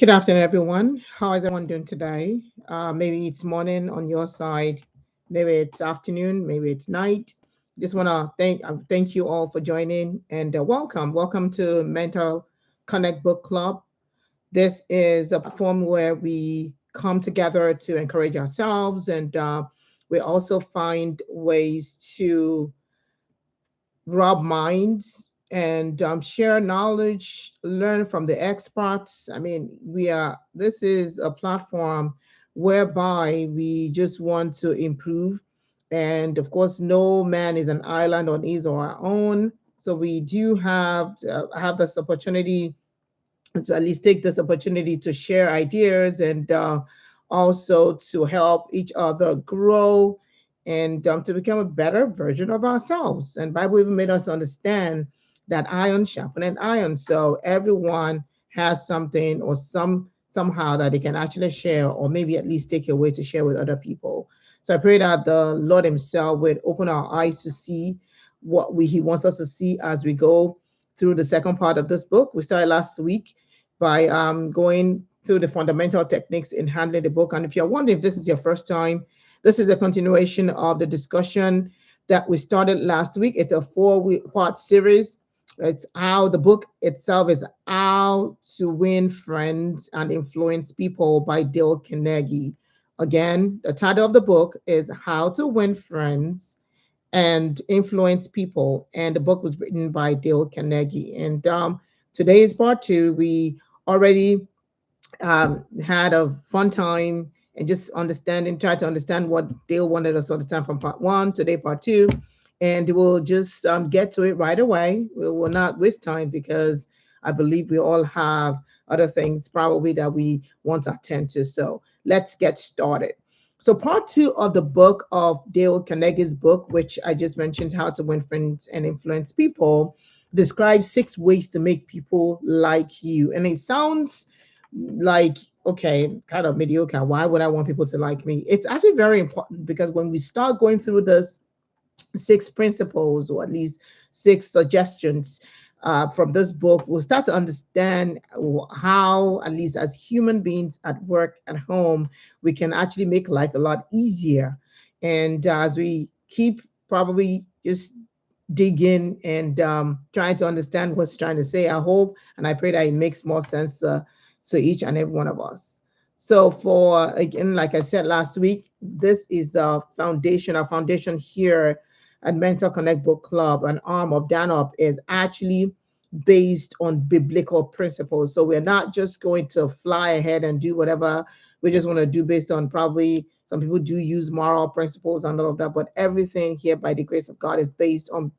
Good afternoon, everyone. How is everyone doing today? Maybe it's morning on your side, maybe it's afternoon, maybe it's night. Just want to thank you all for joining and welcome to Mental Connect Book Club. This is a platform where we come together to encourage ourselves, and we also find ways to rub minds and share knowledge, learn from the experts. I mean, this is a platform whereby we just want to improve. And of course, no man is an island on his or our own. So we do have this opportunity to at least take this opportunity to share ideas and also to help each other grow and to become a better version of ourselves. And Bible even made us understand that iron sharpened iron. So everyone has something or somehow that they can actually share, or maybe at least take away to share with other people. So I pray that the Lord Himself would open our eyes to see what He wants us to see as we go through the second part of this book. We started last week by going through the fundamental techniques in handling the book. And if you're wondering if this is your first time, this is a continuation of the discussion that we started last week. It's a four-part series. It's how the book itself is How to Win Friends and Influence People by Dale Carnegie. Again, the title of the book is How to Win Friends and Influence People. And the book was written by Dale Carnegie. And today is part two. We already had a fun time and just try to understand what Dale wanted us to understand from part one. Today, part two. And we'll just get to it right away. We will not waste time because I believe we all have other things probably that we want to attend to. So let's get started. So, part two of the book of Dale Carnegie's book, which I just mentioned, How to Win Friends and Influence People, describes 6 ways to make people like you. And it sounds like, okay, kind of mediocre. Why would I want people to like me? It's actually very important because when we start going through this 6 principles, or at least 6 suggestions from this book, we'll start to understand how, at least as human beings at work, at home, we can actually make life a lot easier. And as we keep probably just digging and trying to understand what's trying to say, I hope and I pray that it makes more sense to each and every one of us. So for, again, like I said last week, this is a foundation. Our foundation here at Mental Connect Book Club, an arm of DANOPP, is actually based on biblical principles. So we're not just going to fly ahead and do whatever we just want to do based on, probably some people do use moral principles and all of that, but everything here by the grace of God is based on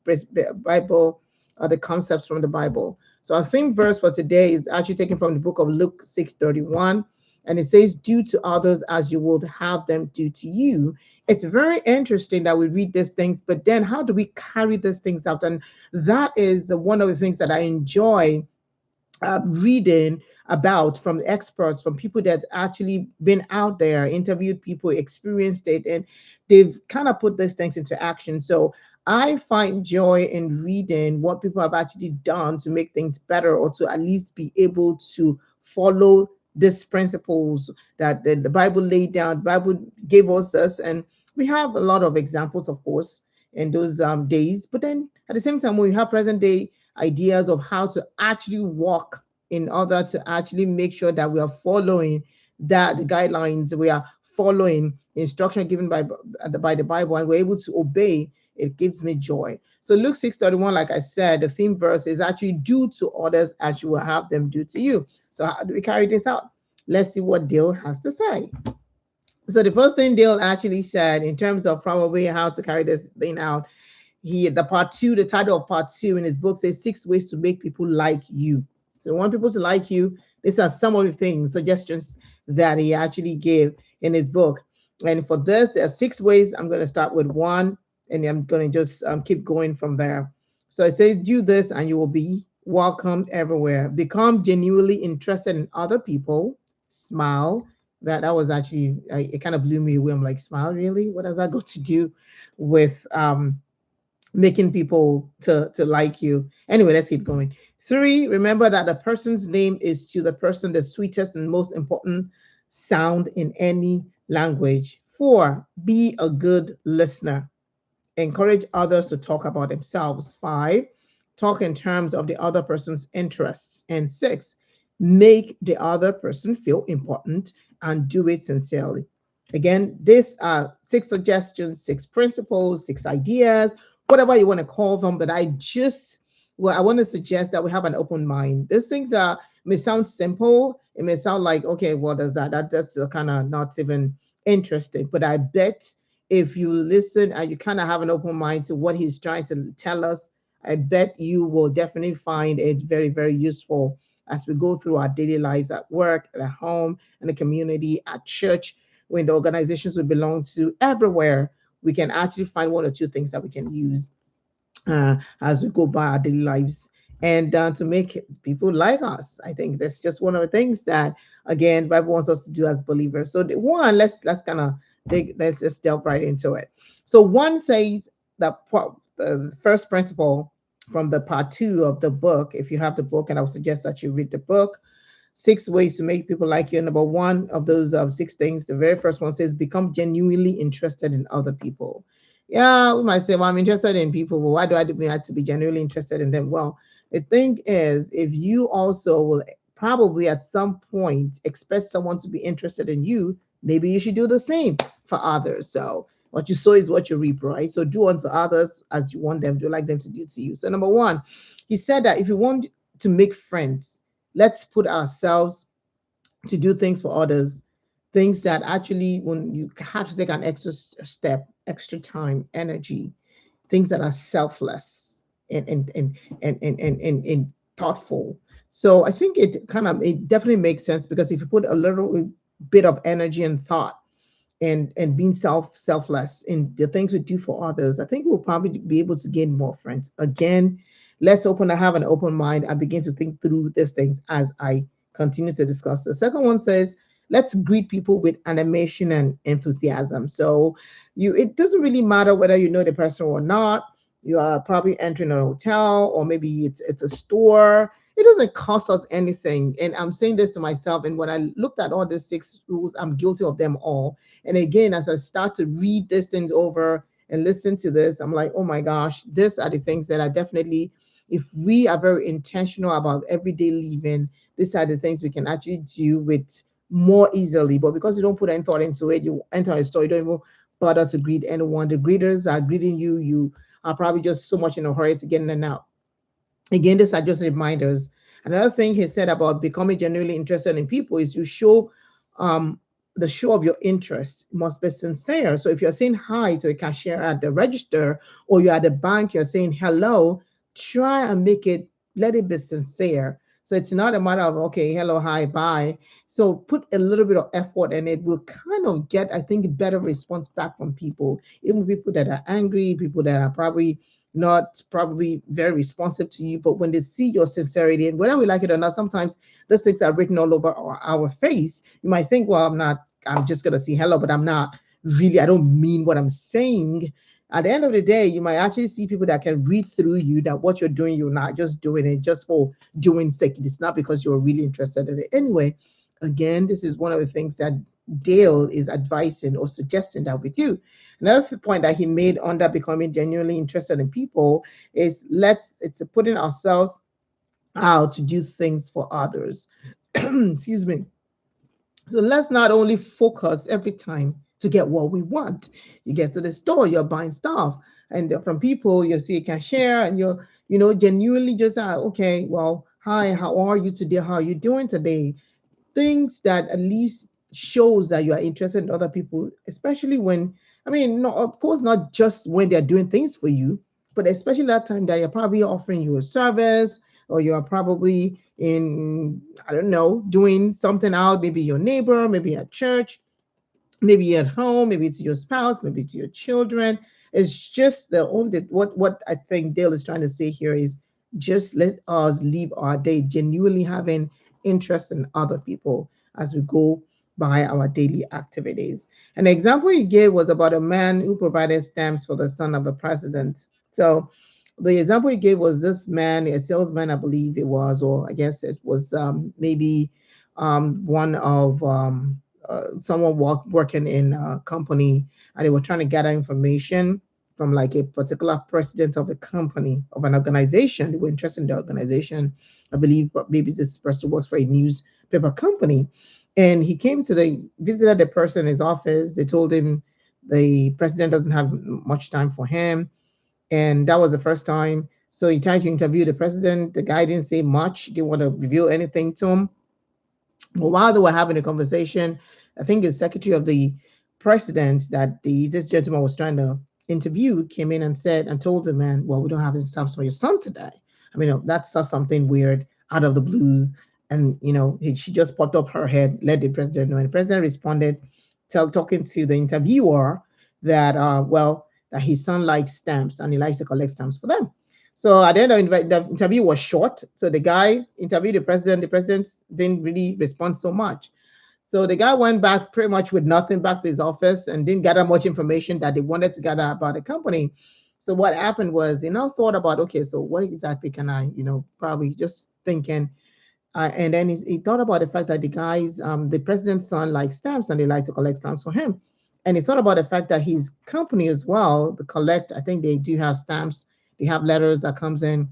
Bible, the concepts from the Bible. So our theme verse for today is actually taken from the book of Luke 6:31. And it says, do to others as you would have them do to you. It's very interesting that we read these things, but then how do we carry these things out? And that is one of the things that I enjoy reading about from experts, from people that actually been out there, interviewed people, experienced it, and they've kind of put these things into action. So I find joy in reading what people have actually done to make things better, or to at least be able to follow these principles that the Bible laid down. The Bible gave us this, and we have a lot of examples, of course, in those days. But then at the same time, we have present day ideas of how to actually walk in order to actually make sure that we are following that the guidelines, we are following the instruction given by the Bible, and we're able to obey. It gives me joy. So Luke 6:31, like I said, the theme verse is actually do to others as you will have them do to you. So how do we carry this out? Let's see what Dale has to say. So the first thing Dale actually said in terms of probably how to carry this thing out, the title of part two in his book says 6 ways to make people like you. So I want people to like you. These are some of the things, suggestions that he actually gave in his book. And for this, there are 6 ways. I'm going to start with one, and I'm going to just keep going from there. So it says, do this and you will be welcomed everywhere. Become genuinely interested in other people. Smile. That was actually, it kind of blew me away. I'm like, smile, really? What does that got to do with making people to like you. Anyway, let's keep going. 3, remember that the person's name is to the person the sweetest and most important sound in any language. 4, be a good listener. Encourage others to talk about themselves. 5, talk in terms of the other person's interests. And 6, make the other person feel important and do it sincerely. Again, these are 6 suggestions, 6 principles, 6 ideas, whatever you want to call them. But I want to suggest that we have an open mind. These things are may sound simple. It may sound like, okay, what does that's kind of not even interesting. But I bet if you listen and you kind of have an open mind to what he's trying to tell us, I bet you will definitely find it very, very useful as we go through our daily lives at work, at home, in the community, at church, when the organizations we belong to, everywhere. We can actually find 1 or 2 things that we can use as we go by our daily lives and to make people like us. I think that's just one of the things that, again, Bible wants us to do as believers. So the one, let's kind of let's just delve right into it. So 1 says that the first principle from the part 2 of the book, if you have the book, and I would suggest that you read the book, 6 ways to make people like you. Number 1 of those 6 things, the very first one says, become genuinely interested in other people. Yeah, we might say, well, I'm interested in people. Well, why do I have to be genuinely interested in them? Well, the thing is, if you also will probably at some point expect someone to be interested in you, maybe you should do the same for others. So what you sow is what you reap, right? So do unto others as you want them, do like them to do to you. So number 1, he said that if you want to make friends, let's put ourselves to do things for others, things that actually, when you have to take an extra step, extra time, energy, things that are selfless and thoughtful. So I think it definitely makes sense, because if you put a little bit of energy and thought and being selfless in the things we do for others, I think we'll probably be able to gain more friends. Again, let's have an open mind and begin to think through these things as I continue to discuss. The second one says, let's greet people with animation and enthusiasm. So it doesn't really matter whether you know the person or not. You are probably entering a hotel, or maybe it's a store. It doesn't cost us anything. And I'm saying this to myself. And when I looked at all these 6 rules, I'm guilty of them all. And again, as I start to read these things over and listen to this, I'm like, oh my gosh, these are the things that are definitely, if we are very intentional about everyday living, these are the things we can actually do with more easily. But because you don't put any thought into it, you enter a store, you don't even bother to greet anyone. The greeters are greeting you. You are probably just so much in a hurry to get in and out. Again, these are just reminders. Another thing he said about becoming genuinely interested in people is you show the show of your interest must be sincere. So if you're saying hi to a cashier at the register, or you're at the bank, you're saying hello, try and let it be sincere. So it's not a matter of, okay, hello, hi, bye. So put a little bit of effort, and it will kind of get, I think, better response back from people, even people that are angry, people that are probably not very responsive to you. But when they see your sincerity, and whether we like it or not, sometimes those things are written all over our face. You might think, well, I'm just going to say hello, but I'm not really, I don't mean what I'm saying. At the end of the day, you might actually see people that can read through you, that what you're doing, you're not just doing it just for doing sake. It's not because you're really interested in it. Anyway, again, this is one of the things that Dale is advising or suggesting that we do. Another point that he made under becoming genuinely interested in people is it's putting ourselves out to do things for others. Excuse me. So let's not only focus every time to get what we want. You get to the store, you're buying stuff, and from people, you see a cashier, and you're, genuinely just, okay, well, hi, how are you today? How are you doing today? Things that at least shows that you are interested in other people, especially when, no, of course, not just when they're doing things for you, but especially that time that you're probably offering you a service, or you're probably in, I don't know, doing something out, maybe your neighbor, maybe at church, maybe at home, maybe to your spouse, maybe to your children. It's just what I think Dale is trying to say here is, just let us live our day genuinely having interest in other people as we go by our daily activities. An example he gave was about a man who provided stamps for the son of a president. So the example he gave was this man, a salesman, I believe it was, or I guess it was maybe one of someone working in a company, and they were trying to gather information from like a particular president of a company, of an organization. They were interested in the organization. I believe maybe this person works for a newspaper company. And he came to visited the person in his office. They told him the president doesn't have much time for him, and that was the first time. So he tried to interview the president. The guy didn't say much, didn't want to reveal anything to him. But while they were having a conversation, I think the secretary of the president that this gentleman was trying to interview came in and said and told the man, "Well, we don't have any stamps for your son today." I mean, that's something weird out of the blues. And she just popped up her head, let the president know, and the president responded, talking to the interviewer that well, that his son likes stamps and he likes to collect stamps for them. So at the end of the interview was short. So the guy interviewed the president. The president didn't really respond so much. So the guy went back pretty much with nothing back to his office and didn't gather much information that they wanted to gather about the company. So what happened was he now thought about, okay, so what exactly can I, probably just thinking. And then he thought about the fact that the president's son likes stamps and they like to collect stamps for him. And he thought about the fact that his company as well, the collect, I think they do have stamps. They have letters that comes in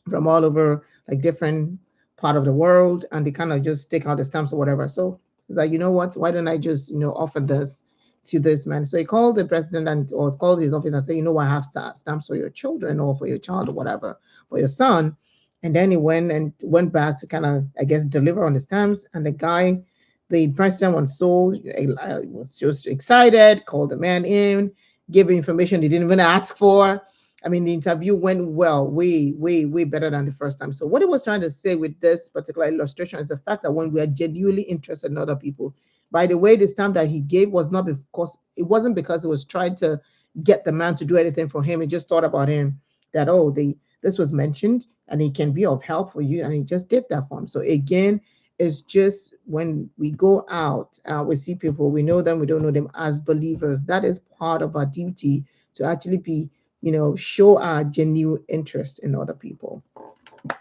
from all over, like different part of the world, and they kind of just take out the stamps or whatever. So he's like, you know what? Why don't I just, offer this to this man? So he called the president or called his office and said, I have stamps for your children or for your child or whatever, for your son. And then he went back to kind of, I guess, deliver on the stamps. And the president was just excited, called the man in, gave information he didn't even ask for. I mean, the interview went well, way, way, way better than the first time. So what he was trying to say with this particular illustration is the fact that when we are genuinely interested in other people, by the way, the stamp that he gave was not because it wasn't because he was trying to get the man to do anything for him. He just thought about him that, this was mentioned and he can be of help for you. And he just did that for him. So again, it's just when we go out, we see people, we know them, we don't know them, as believers. That is part of our duty to actually be, show our genuine interest in other people. All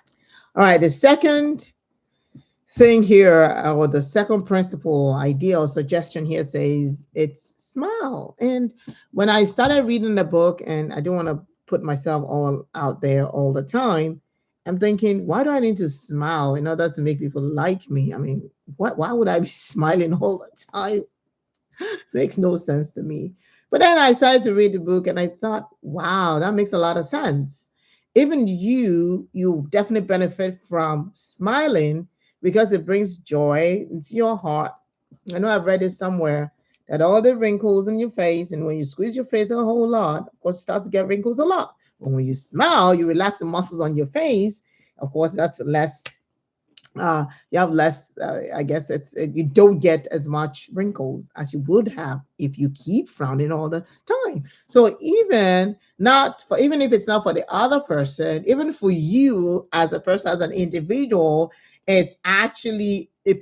right, the second thing here, or the second principle, idea, or suggestion here says it's smile. And when I started reading the book, and I don't want to put myself all out there all the time, I'm thinking, why do I need to smile in order to make people like me? I mean, why would I be smiling all the time? Makes no sense to me. But then I started to read the book and I thought, wow, that makes a lot of sense. Even you definitely benefit from smiling because it brings joy into your heart. I know I've read it somewhere that all the wrinkles in your face, and when you squeeze your face a whole lot, of course, it starts to get wrinkles a lot. But when you smile, you relax the muscles on your face. Of course, that's less you have less, I guess you don't get as much wrinkles as you would have if you keep frowning all the time. So even if it's not for the other person, even for you as a person, as an individual, it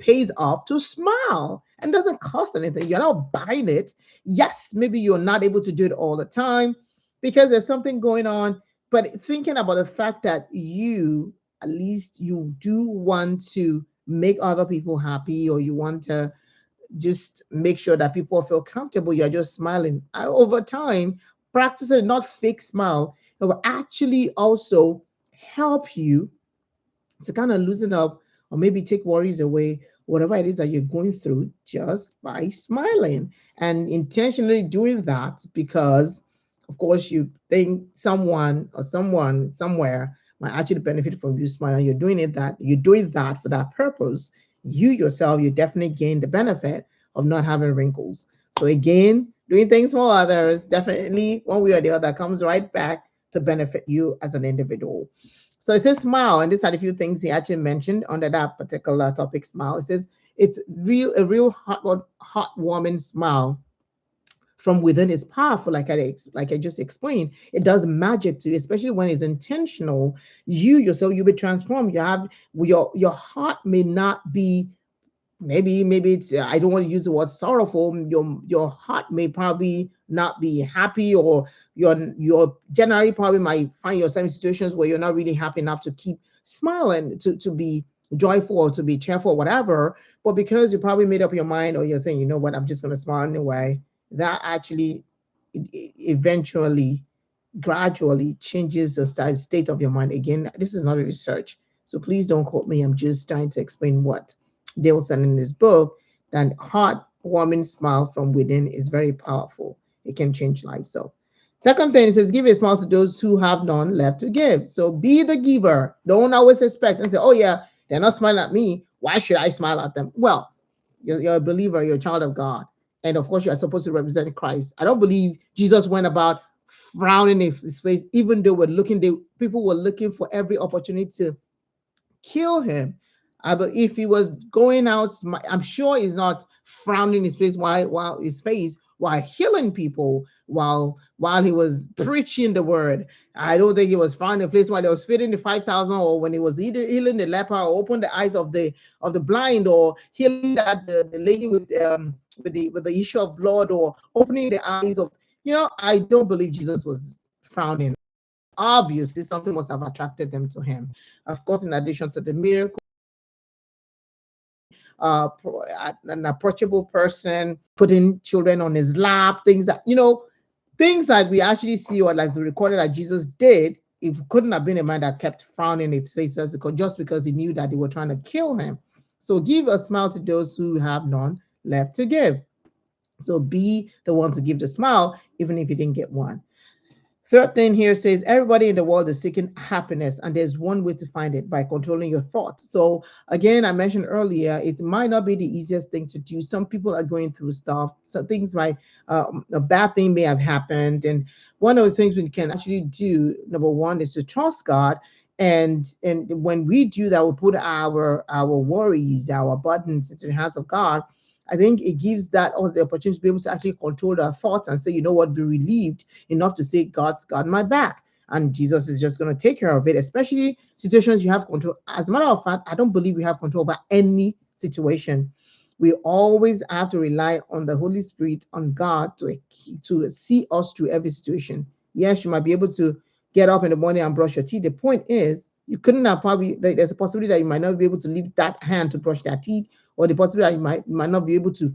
pays off to smile and doesn't cost anything. You're not buying it. Yes, maybe you're not able to do it all the time because there's something going on, but thinking about the fact that at least you do want to make other people happy, or you want to just make sure that people feel comfortable, you're just smiling. And over time, practicing not fake smile, it will actually also help you to kind of loosen up or maybe take worries away, whatever it is that you're going through, just by smiling and intentionally doing that because, of course, you think someone or someone somewhere might actually benefit from you smiling. You're doing that for that purpose. You yourself, you definitely gain the benefit of not having wrinkles. So again, doing things for others, definitely one way or the other comes right back to benefit you as an individual. So it says smile, and this had a few things he actually mentioned under that particular topic, smile. It says it's a real heartwarming smile from within is powerful, like I just explained. It does magic to you, especially when it's intentional. You yourself, you'll be transformed. Your heart may not be, maybe it's, I don't want to use the word sorrowful. Your heart may probably not be happy, or you're generally probably might find yourself in situations where you're not really happy enough to keep smiling, to be joyful or to be cheerful or whatever. But because you probably made up your mind, or you're saying, you know what, I'm just going to smile anyway, that actually eventually gradually changes the state of your mind. Again, this is not a research, so please don't quote me. I'm just trying to explain what Dale said in his book, that heartwarming smile from within is very powerful. It can change lives. So second thing, it says, give a smile to those who have none left to give. So be the giver. Don't always expect and say, oh yeah, they're not smiling at me, why should I smile at them? Well, you're a believer, you're a child of God, and of course you are supposed to represent Christ. I don't believe Jesus went about frowning in his face, even though people were looking for every opportunity to kill him. But if he was going out, I'm sure he's not frowning his face while healing people, while he was preaching the word. I don't think he was frowning in place while he was feeding the 5,000, or when he was either healing the leper, or opening the eyes of the blind, or healing the lady with the issue of blood, or opening the eyes of, I don't believe Jesus was frowning. Obviously, something must have attracted them to him. Of course, in addition to the miracle, an approachable person, putting children on his lap, things that we actually see, or like the recorded that Jesus did. It couldn't have been a man that kept frowning his face just because he knew that they were trying to kill him. So give a smile to those who have none left to give. So be the one to give the smile, even if you didn't get one. Third thing here says, everybody in the world is seeking happiness, and there's one way to find it: by controlling your thoughts. So again, I mentioned earlier, it might not be the easiest thing to do. Some people are going through stuff. Some things might, a bad thing may have happened. And one of the things we can actually do, number one, is to trust God. And when we do that, we put our worries, our burdens into the hands of God. I think it gives that us the opportunity to be able to actually control our thoughts and say, you know what, be relieved enough to say, God's got my back, and Jesus is just going to take care of it, especially situations you have control. As a matter of fact, I don't believe we have control over any situation. We always have to rely on the Holy Spirit, on God, to see us through every situation. Yes, you might be able to get up in the morning and brush your teeth. The point is, you couldn't have there's a possibility that you might not be able to leave that hand to brush that teeth, or the possibility that you might not be able to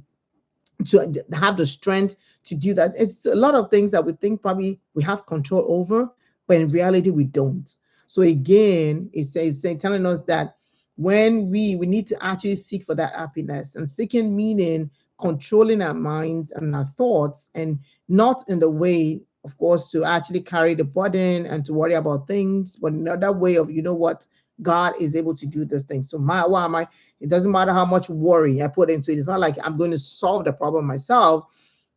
have the strength to do that. It's a lot of things that we think probably we have control over, but in reality we don't. So again, it's telling us that when we need to actually seek for that happiness, and seeking meaning controlling our minds and our thoughts, and not in the way, of course, to actually carry the burden and to worry about things, but another way of, you know what, God is able to do this thing. So why am I? It doesn't matter how much worry I put into it. It's not like I'm going to solve the problem myself.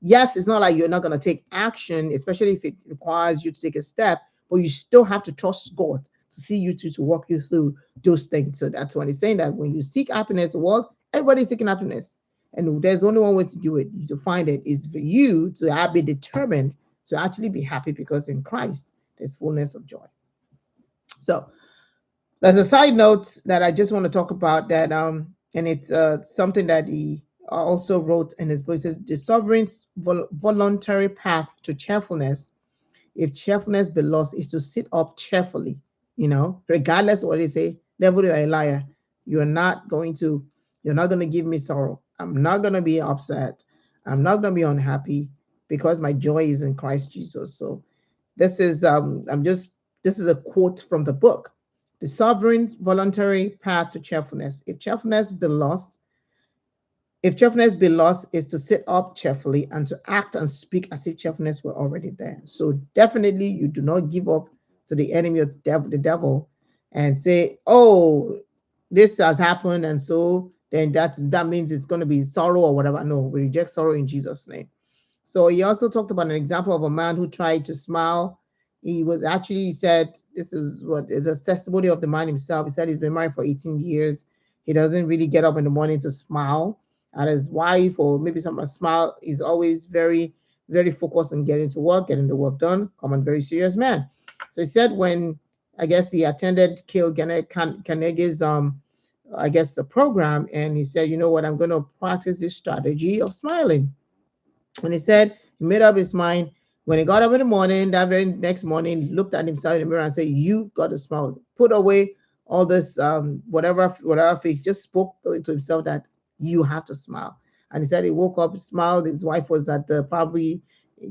Yes, it's not like you're not going to take action, especially if it requires you to take a step, but you still have to trust God to see you to walk you through those things. So that's when he's saying that when you seek happiness, well, everybody's seeking happiness. And there's only one way to do it, to find it, is for you to be determined to actually be happy, because in Christ, there's fullness of joy. So there's a side note that I just want to talk about that, and it's something that he also wrote in his book. It says, the sovereign's voluntary path to cheerfulness, if cheerfulness be lost, is to sit up cheerfully, regardless of what they say. Devil, you're a liar. You're not going to give me sorrow. I'm not going to be upset. I'm not going to be unhappy, because my joy is in Christ Jesus. So this is this is a quote from the book. The sovereign voluntary path to cheerfulness. If cheerfulness be lost is to sit up cheerfully and to act and speak as if cheerfulness were already there. So definitely you do not give up to the enemy of the devil and say, oh, this has happened, and so then that means it's going to be sorrow or whatever. No, we reject sorrow in Jesus' name. So he also talked about an example of a man who tried to smile. He said, this is what is a testimony of the man himself. He said he's been married for 18 years. He doesn't really get up in the morning to smile at his wife, or maybe someone smile. He's always very, very focused on getting to work, getting the work done. Common, very serious man. So he said when, I guess, he attended Carnegie's, I guess, a program, and he said, you know what, I'm going to practice this strategy of smiling. And he said He made up his mind. When he got up in the morning, that very next morning, he looked at himself in the mirror and said, "You've got to smile. Put away all this whatever face." Just spoke to himself that you have to smile. And he said he woke up, smiled. His wife was at the probably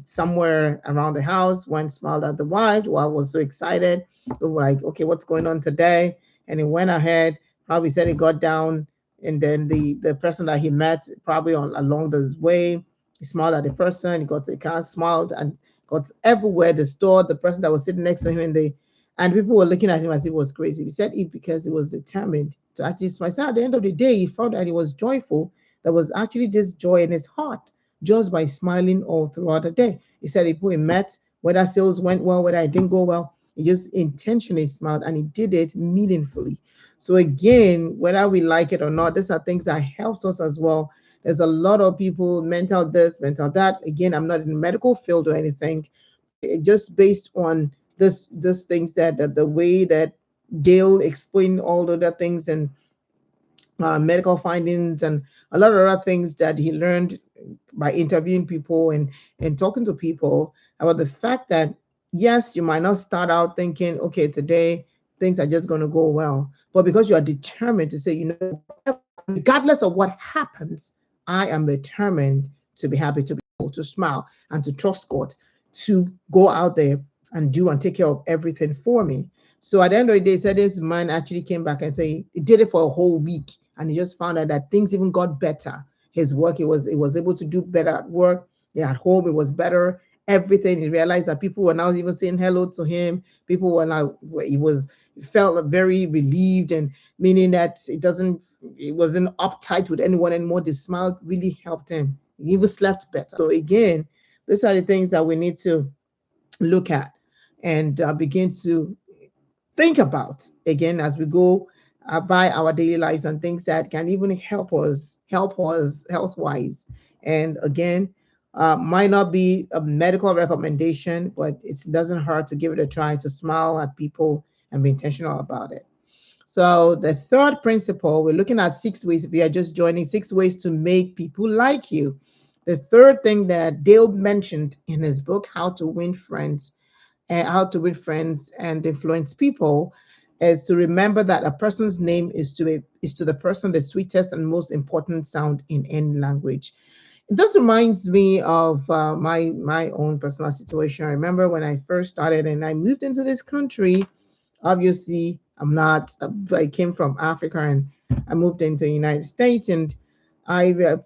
somewhere around the house, went smiled at the wife. Well, was so excited. We were like, okay, what's going on today? And he went ahead, probably said he got down, and then the person that he met probably along this way, he smiled at the person, he got to the car, smiled, and got everywhere, the store, the person that was sitting next to him, and people were looking at him as if he was crazy. He said it because he was determined to actually smile. So at the end of the day, he found that he was joyful. There was actually this joy in his heart just by smiling all throughout the day. He said people he met, whether sales went well, whether it didn't go well, he just intentionally smiled, and he did it meaningfully. So again, whether we like it or not, these are things that helps us as well. There's a lot of people, mental this, mental that. Again, I'm not in the medical field or anything, but just based on this things that the way that Dale explained all of the things and medical findings and a lot of other things that he learned by interviewing people and talking to people about the fact that yes, you might not start out thinking, okay, today things are just going to go well, but because you are determined to say, you know, regardless of what happens, I am determined to be happy, to be able to smile, and to trust God to go out there and do and take care of everything for me. So at the end of the day, he said this man actually came back and say he did it for a whole week, and he just found out that things even got better. His work, he was able to do better at work. Yeah, at home, it was better. Everything. He realized that people were now even saying hello to him. People were now he felt very relieved, and meaning that it wasn't uptight with anyone anymore. The smile really helped him. He even slept better. So again, these are the things that we need to look at and begin to think about again as we go by our daily lives, and things that can even help us health wise. And again, might not be a medical recommendation, but it doesn't hurt to give it a try, to smile at people and be intentional about it. So the third principle, we're looking at 6 ways. If you are just joining, 6 ways to make people like you. The third thing that Dale mentioned in his book, How to Win Friends and Influence People, is to remember that a person's name is to the person the sweetest and most important sound in any language. This reminds me of my own personal situation. I remember when I first started and I moved into this country. Obviously, I came from Africa and I moved into the United States. And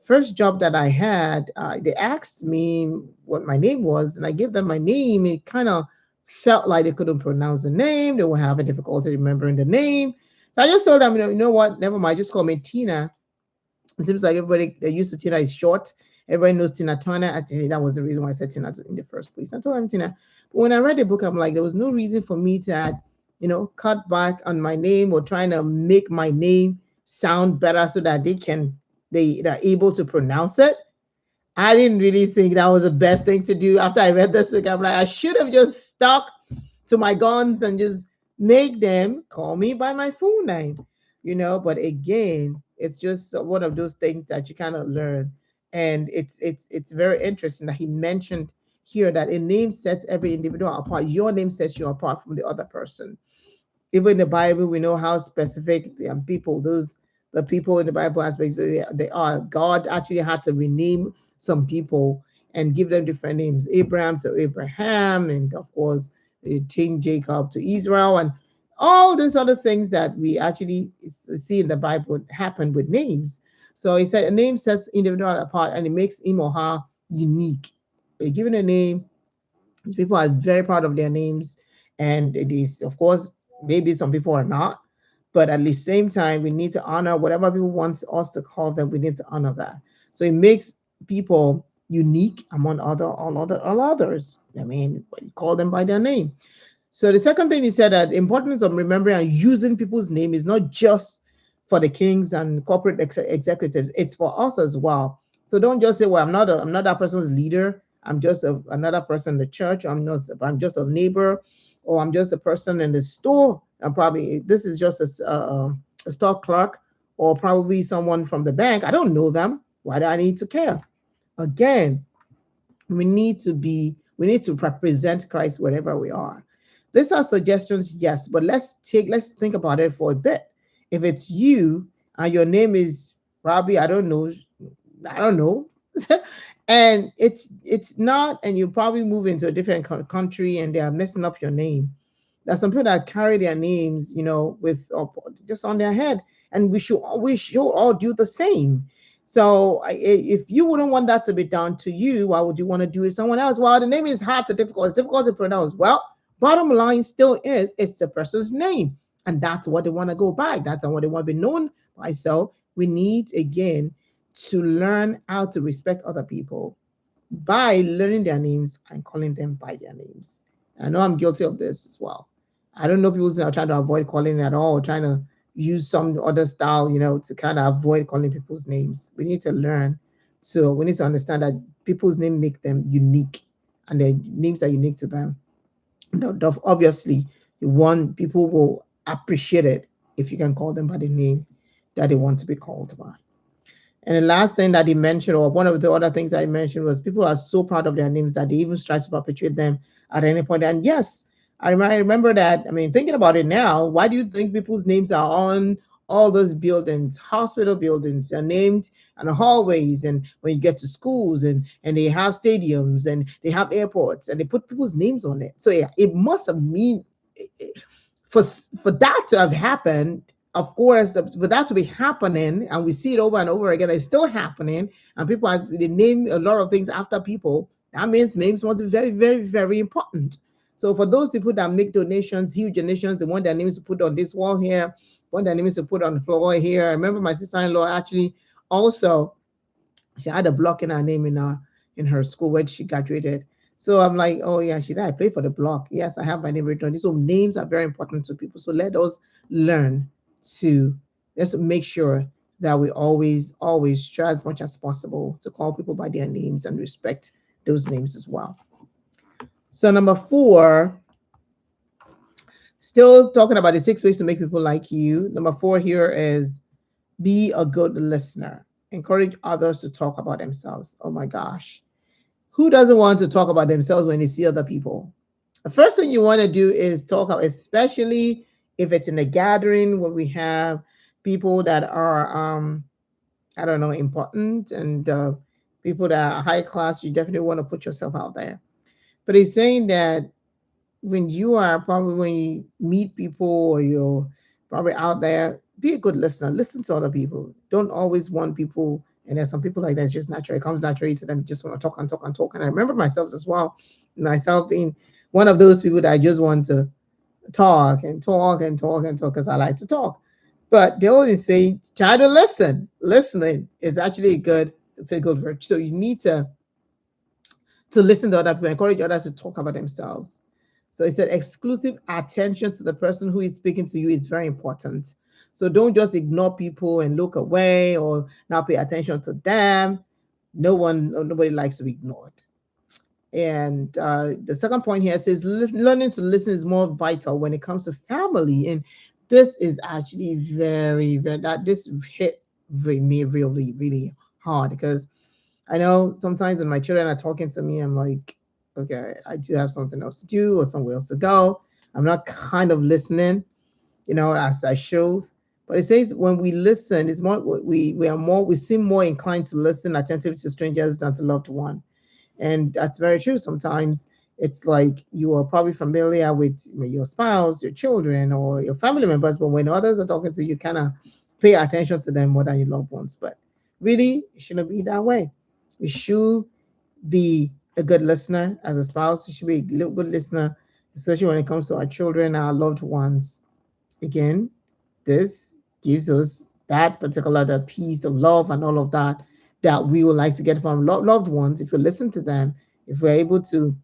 first job that I had, they asked me what my name was, and I gave them my name. It kind of felt like they couldn't pronounce the name. They were having difficulty remembering the name. So I just told them, you know what, never mind, just call me Tina. It seems like everybody that used to Tina is short. Everybody knows Tina Turner. Actually, that was the reason why I said Tina in the first place. I told him Tina. But when I read the book, I'm like, there was no reason for me to add, cut back on my name or trying to make my name sound better so that they're able to pronounce it. I didn't really think that was the best thing to do. After I read this book, I'm like, I should have just stuck to my guns and just make them call me by my full name. But again, it's just one of those things that you kind of learn. And it's very interesting that he mentioned here that a name sets every individual apart. Your name sets you apart from the other person. Even in the Bible, we know how specific the people in the Bible aspects they are. God actually had to rename some people and give them different names. Abraham to Abraham, and of course, King Jacob to Israel, and all these other things that we actually see in the Bible happen with names. So he said a name sets individual apart and it makes him or her unique. Given a name, people are very proud of their names, and it is, of course, maybe some people are not, but at the same time, we need to honor whatever people want us to call them. We need to honor that. So it makes people unique among all others. I mean, you call them by their name. So the second thing he said, that the importance of remembering and using people's name is not just for the kings and corporate executives; it's for us as well. So don't just say, "Well, I'm not that person's leader. I'm just another person in the church. I'm just a neighbor, or I'm just a person in the store. And probably this is just a store clerk, or probably someone from the bank. I don't know them. Why do I need to care?" Again, We need to represent Christ wherever we are. These are suggestions, yes, but let's think about it for a bit. If it's you and your name is Robbie, I don't know. And it's not, and you probably move into a different country and they are messing up your name. There's some people that carry their names, with just on their head, and we should all do the same. So if you wouldn't want that to be done to you, why would you want to do it to someone else? Well, the name is hard to difficult. It's difficult to pronounce. Well, bottom line still is it's the person's name, and that's what they want to go by. That's what they want to be known by. So we need again to learn how to respect other people by learning their names and calling them by their names. I know I'm guilty of this as well. I don't know people who are trying to avoid calling at all, trying to use some other style, to kind of avoid calling people's names. We need to learn. So we need to understand that people's name make them unique, and their names are unique to them. Obviously, people will appreciate it if you can call them by the name that they want to be called by. And the last thing that he mentioned, or one of the other things that he mentioned, was people are so proud of their names that they even try to perpetuate them at any point. And yes, I remember that. I mean, thinking about it now, why do you think people's names are on all those buildings, hospital buildings are named, and the hallways, and when you get to schools, and they have stadiums, and they have airports, and they put people's names on it. So yeah, it must have mean for that to have happened, of course, for that to be happening, and we see it over and over again, it's still happening, and they name a lot of things after people. That means names must be very, very, very important. So for those people that make donations, huge donations, they want their names to put on this wall here, want their names to put on the floor here. I remember my sister-in-law actually also, she had a block in her name in her school when she graduated. So I'm like, oh yeah, she said I play for the block. Yes, I have my name written on this. So names are very important to people. So let us learn to let's make sure that we always try as much as possible to call people by their names and respect those names as well. So number 4, still talking about the 6 ways to make people like you. Number 4 here is be a good listener. Encourage others to talk about themselves. Oh my gosh. Who doesn't want to talk about themselves when they see other people? The first thing you want to do is talk about, especially if it's in a gathering where we have people that are, I don't know, important, and people that are high class, you definitely want to put yourself out there. But he's saying that when you meet people or you're probably out there, be a good listener. Listen to other people. Don't always want people. And there's some people like that. It's just natural. It comes naturally to them. Just want to talk and talk and talk. And I remember myself as well. Myself being one of those people that I just want to talk and talk and talk and talk because I like to talk. But they always say, try to listen. Listening is actually it's a good virtue. So you need to listen to other people, encourage others to talk about themselves. So he said exclusive attention to the person who is speaking to you is very important. So don't just ignore people and look away or not pay attention to them. Nobody likes to be ignored. And the second point here says learning to listen is more vital when it comes to family. And this is actually very, very, this hit me really, really hard, because I know sometimes when my children are talking to me, I'm like, okay, I do have something else to do or somewhere else to go. I'm not kind of listening, as I should. But it says when we listen, it's more we seem more inclined to listen attentively to strangers than to loved one. And that's very true. Sometimes it's like you are probably familiar with your spouse, your children, or your family members, but when others are talking to you, kind of pay attention to them more than your loved ones. But really, it shouldn't be that way. We should be a good listener as a spouse. We should be a good listener, especially when it comes to our children, our loved ones. Again, this gives us that particular the peace, the love, and all of that we would like to get from loved ones. If we listen to them, if we're able to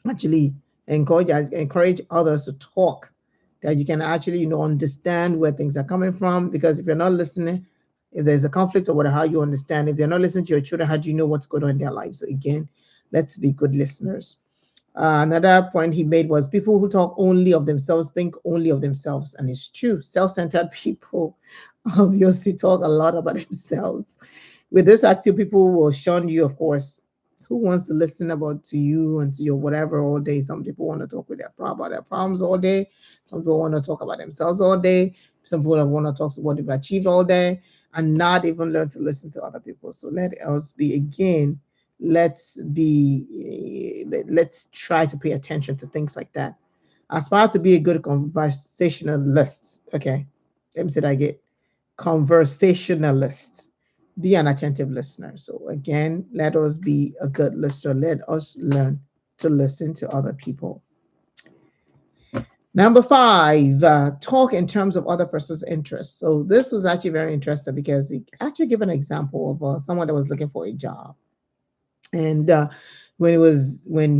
actually encourage others to talk, that you can actually understand where things are coming from. Because if you're not listening, if there's a conflict or whatever, how you understand? If you're not listening to your children, how do you know what's going on in their lives? So again, let's be good listeners. Another point he made was people who talk only of themselves think only of themselves. And it's true. Self-centered people obviously talk a lot about themselves. With this attitude, people will shun you, of course, Who wants to listen about to you and to your whatever all day? Some people want to talk with about their problems all day. Some people want to talk about themselves all day. Some people want to talk about what they've achieved all day and not even learn to listen to other people. So let us be again. Let's try to pay attention to things like that. Aspire to be a good conversationalist. Okay, let me say that again. Conversationalist. Be an attentive listener. So again, let us be a good listener. Let us learn to listen to other people. Number five, talk in terms of other person's interests. So this was actually very interesting because he actually gave an example of someone that was looking for a job, and when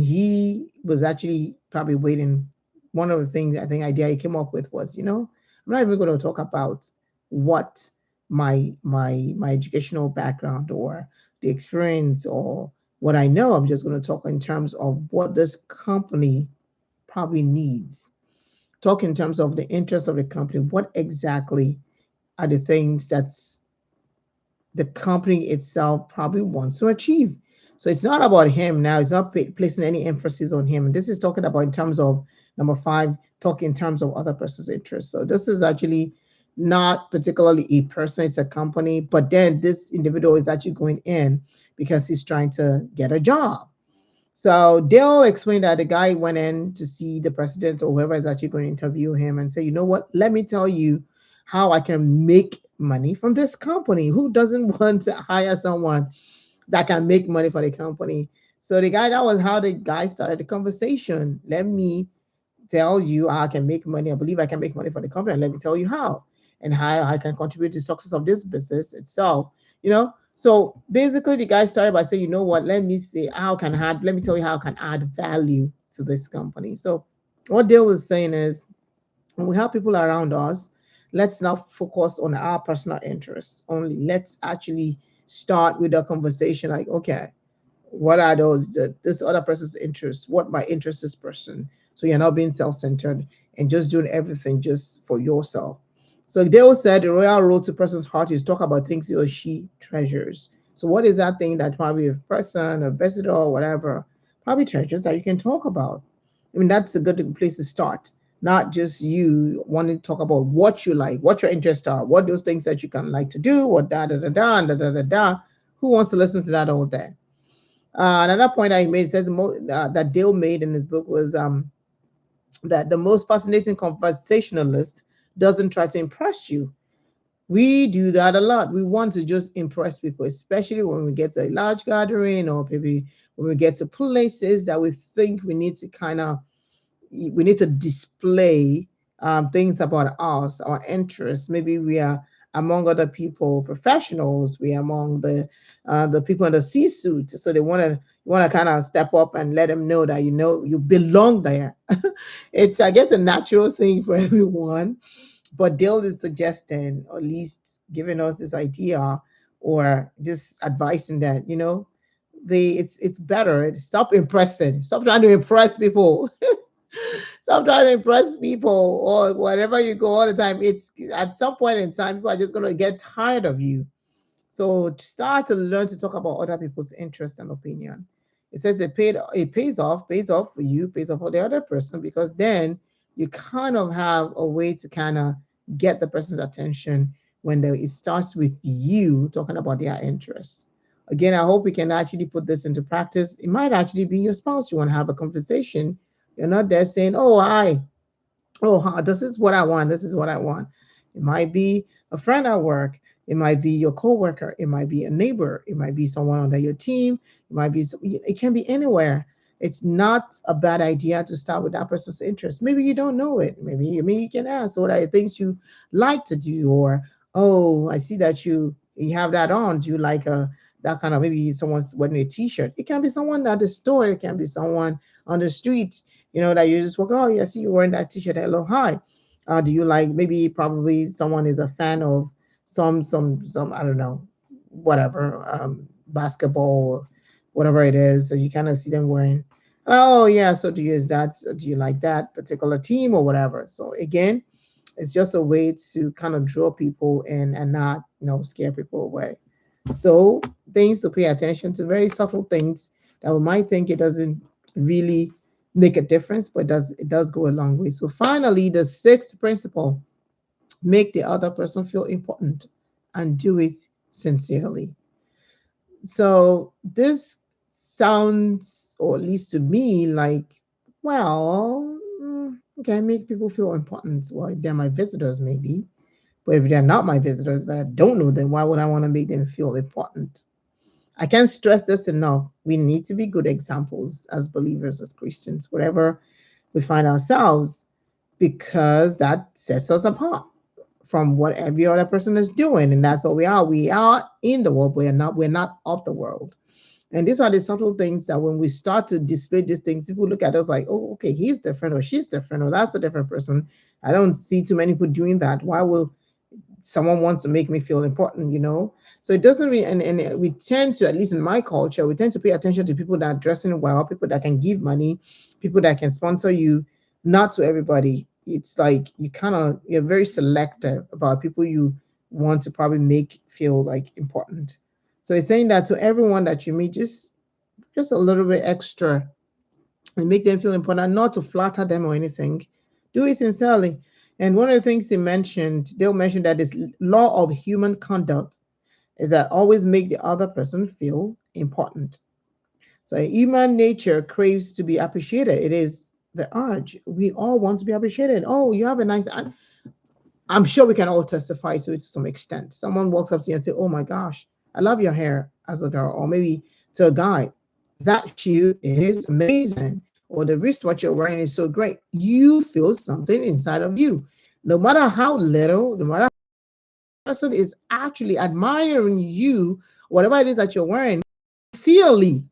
he was actually probably waiting, one of the things I think idea he came up with was, I'm not even going to talk about what my educational background or the experience or what I know. I'm just going to talk in terms of what this company probably needs. Talk in terms of the interest of the company. What exactly are the things that's the company itself probably wants to achieve? So it's not about him now. It's not placing any emphasis on him. This is talking about in terms of number five, talk in terms of other person's interests. So this is actually not particularly a person, it's a company, but then this individual is actually going in because he's trying to get a job. So Dale explained that the guy went in to see the president or whoever is actually going to interview him and say, you know what, let me tell you how I can make money from this company. Who doesn't want to hire someone that can make money for the company? So that was how the guy started the conversation. Let me tell you how I can make money. I believe I can make money for the company. And let me tell you how and how I can contribute to the success of this business itself. So basically the guy started by saying, you know what, let me see how can I add, let me tell you how I can add value to this company. So what Dale was saying is when we have people around us, let's not focus on our personal interests only. Let's actually start with a conversation like, okay, what are this other person's interests? What my interest this person? So you're not being self-centered and just doing everything just for yourself. So Dale said the royal road to a person's heart is talk about things he or she treasures. So what is that thing that probably a person, a visitor, or whatever, probably treasures that you can talk about? I mean, that's a good place to start. Not just you wanting to talk about what you like, what your interests are, what those things that you can like to do, or da da da da da da da da. Who wants to listen to that all day? Another point I made says that Dale made in his book was that the most fascinating conversationalist doesn't try to impress you. We do that a lot. We want to just impress people, especially when we get to a large gathering or maybe when we get to places that we think we need to display things about us, our interests. Maybe we are among other people, professionals. We are among the people in the C-suite, so they want to kind of step up and let them know that you belong there. It's, I guess, a natural thing for everyone. But Dale is suggesting, or at least giving us this idea, or just advising that it's better. Stop impressing. Stop trying to impress people. Stop trying to impress people or wherever you go all the time. It's at some point in time, people are just going to get tired of you. So start to learn to talk about other people's interest and opinion. It says it pays off for you, pays off for the other person, because then you kind of have a way to kind of get the person's attention when it starts with you talking about their interests. Again, I hope we can actually put this into practice. It might actually be your spouse. You want to have a conversation. You're not there saying, "Oh, this is what I want. This is what I want." It might be a friend at work. It might be your coworker. It might be a neighbor. It might be someone under your team. It can be anywhere. It's not a bad idea to start with that person's interest. Maybe you don't know it. Maybe you can ask, what are the things you like to do? Or, oh, I see that you have that on. Do you like that kind of, maybe someone's wearing a t-shirt? It can be someone at the store. It can be someone on the street, that you just walk, oh, yeah, I see you wearing that t-shirt. Hello, hi. Do you like, maybe probably someone is a fan of some I don't know, whatever, basketball, whatever it is. So you kind of see them wearing, oh yeah, so do you like that particular team or whatever? So again, it's just a way to kind of draw people in and not, scare people away. So things to pay attention to, very subtle things that we might think it doesn't really make a difference, but it does go a long way. So finally, the sixth principle: make the other person feel important and do it sincerely. So this sounds, or at least to me, like, well, okay, make people feel important. Well, if they're my visitors, maybe. But if they're not my visitors, but I don't know them, why would I want to make them feel important? I can't stress this enough. We need to be good examples as believers, as Christians, wherever we find ourselves, because that sets us apart from what every other person is doing. And that's what we are. We are in the world, but we're not of the world. And these are the subtle things that when we start to display these things, people look at us like, oh, okay, he's different, or she's different, or that's a different person. I don't see too many people doing that. Why will someone wants to make me feel important? So it doesn't really, and we tend to, at least in my culture, we tend to pay attention to people that are dressing well, people that can give money, people that can sponsor you, not to everybody. It's like you're very selective about people you want to probably make feel like important. So it's saying that to everyone that you meet, just a little bit extra and make them feel important, not to flatter them or anything. Do it sincerely. And one of the things they'll mention that this law of human conduct is that always make the other person feel important. So human nature craves to be appreciated. It is the urge. We all want to be appreciated. Oh, you have a nice. I'm sure we can all testify to it to some extent. Someone walks up to you and say, "Oh my gosh, I love your hair," as a girl, or maybe to a guy, "That shoe is amazing," or "the wristwatch you're wearing is so great." You feel something inside of you, no matter how little, no matter how the person is actually admiring you, whatever it is that you're wearing. Sincerely,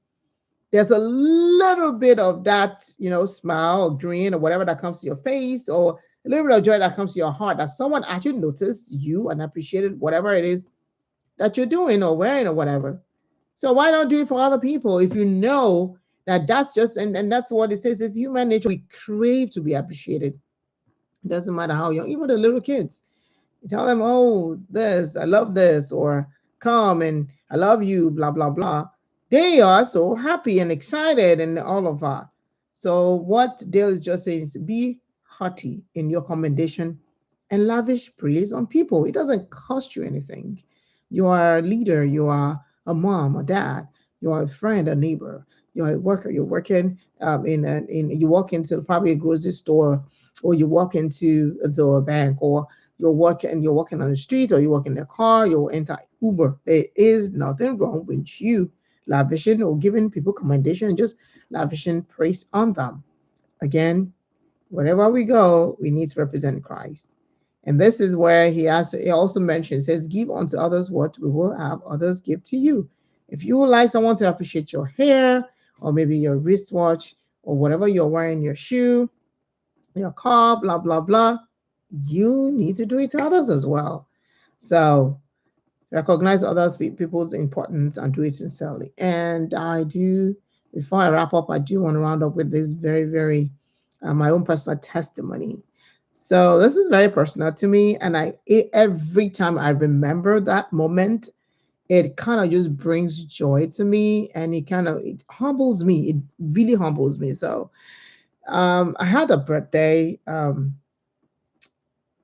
there's a little bit of that, smile or grin or whatever that comes to your face, or a little bit of joy that comes to your heart, that someone actually noticed you and appreciated whatever it is that you're doing or wearing or whatever. So why not do it for other people if you know that that's just, and that's what it says, it's human nature. We crave to be appreciated. It doesn't matter how young, even the little kids. You tell them, "Oh, this, I love this," or "Come and I love you," blah, blah, blah. They are so happy and excited and all of that. So, what Dale is just saying is be hearty in your commendation and lavish praise on people. It doesn't cost you anything. You are a leader, you are a mom, a dad, you are a friend, a neighbor, you're a worker, you're working you walk into probably a grocery store, or you walk into a bank, or you're walking on the street, or you walk in the car, you'll enter Uber. There is nothing wrong with you lavishing or giving people commendation and just lavishing praise on them. Again, wherever we go, we need to represent Christ. And this is where he also mentions, says, "Give unto others what we will have others give to you." If you would like someone to appreciate your hair, or maybe your wristwatch, or whatever you're wearing, your shoe, your car, blah, blah, blah, you need to do it to others as well. So recognize others people's importance and do it sincerely. And before I wrap up, I do want to round up with this very, very my own personal testimony. So this is very personal to me, and every time I remember that moment, it kind of just brings joy to me, and it humbles me. It really humbles me. So I had a birthday um,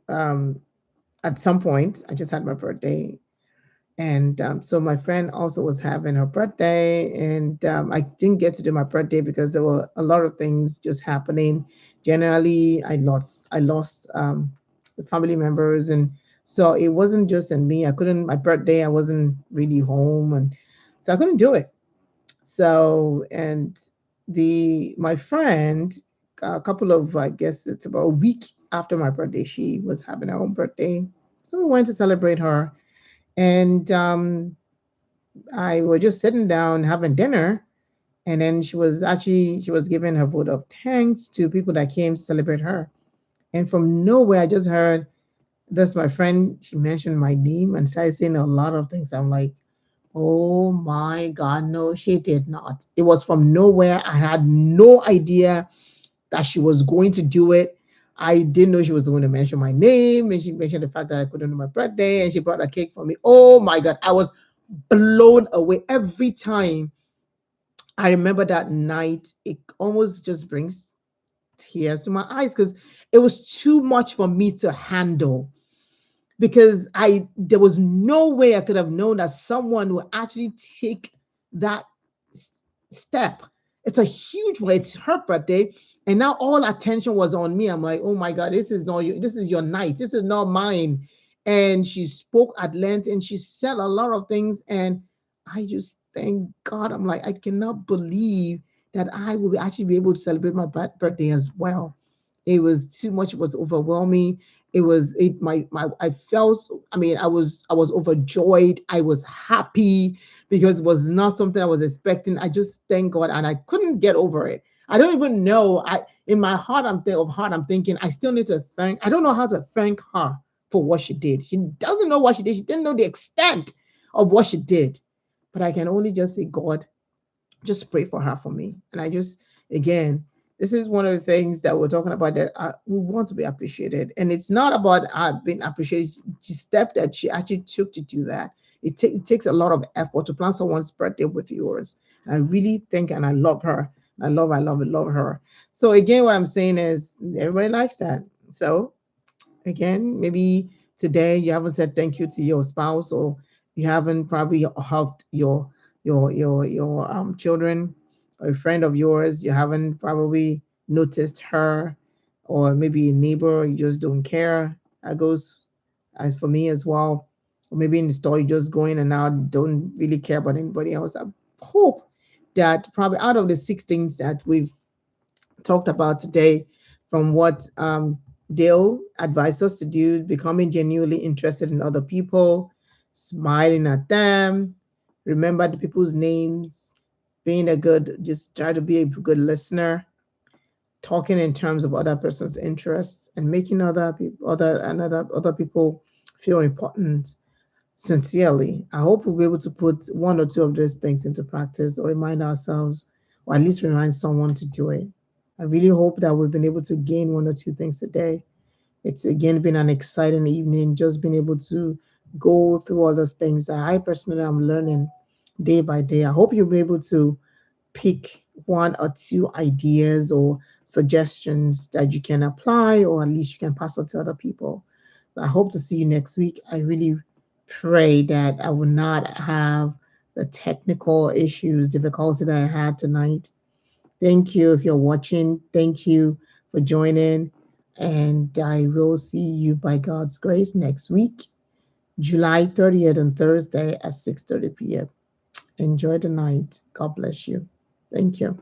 at some point. I just had my birthday. And so my friend also was having her birthday, and I didn't get to do my birthday because there were a lot of things just happening. Generally, I lost the family members, and so it wasn't just in me. I couldn't my birthday. I wasn't really home, and so I couldn't do it. So and the my friend, a couple of, I guess it's about a week after my birthday, she was having her own birthday, so we went to celebrate her. And I was just sitting down having dinner, and then she was giving her vote of thanks to people that came to celebrate her. And from nowhere, I just heard this. My friend, she mentioned my name and started saying a lot of things. I'm like, oh my God, no, she did not. It was from nowhere. I had no idea that she was going to do it. I didn't know she was going to mention my name, and she mentioned the fact that I couldn't do my birthday, and she brought a cake for me. Oh my God, I was blown away every time I remember that night, it almost just brings tears to my eyes because it was too much for me to handle, because I there was no way I could have known that someone would actually take that step. It's a huge one. It's her birthday, and now all attention was on me. I'm like, oh my God, this is not you. This is your night. This is not mine. And she spoke at length, and she said a lot of things, and I just thank God. I'm like, I cannot believe that I will actually be able to celebrate my birthday as well. It was too much. It was overwhelming. It was it my I felt I mean I was overjoyed. I was happy because it was not something I was expecting. I just thank God, and I couldn't get over it. I don't even know. I in my heart I'm thinking I still need to thank. I don't know how to thank her for what she did. She doesn't know what she did. She didn't know the extent of what she did. But I can only just say, God, just pray for her for me. And I just, again, this is one of the things that we're talking about, that we want to be appreciated. And it's not about being appreciated. The step that she actually took to do that. It takes a lot of effort to plan someone's birthday with yours. And I really think, and I love her. I love her. So again, what I'm saying is everybody likes that. So again, maybe today you haven't said thank you to your spouse, or you haven't probably hugged your children, or a friend of yours. You haven't probably noticed her, or maybe a neighbor, you just don't care. That goes as for me as well. Or maybe in the store, you just go in and out, don't really care about anybody else. I hope that probably out of the 6 things that we've talked about today, from what Dale advised us to do, becoming genuinely interested in other people, smiling at them, remember the people's names, being a good, just try to be a good listener, talking in terms of other person's interests, and making other people, other people feel important sincerely. I hope we'll be able to put one or two of those things into practice, or remind ourselves, or at least remind someone to do it. I really hope that we've been able to gain one or two things today. It's again been an exciting evening, just being able to go through all those things that I personally am learning day by day. I hope you'll be able to pick one or two ideas or suggestions that you can apply, or at least you can pass on to other people. I hope to see you next week. I really pray that I will not have the technical issues, difficulty that I had tonight. Thank you if you're watching. Thank you for joining. And I will see you by God's grace next week, July 30th on Thursday at 6:30 p.m. Enjoy the night. God bless you. Thank you.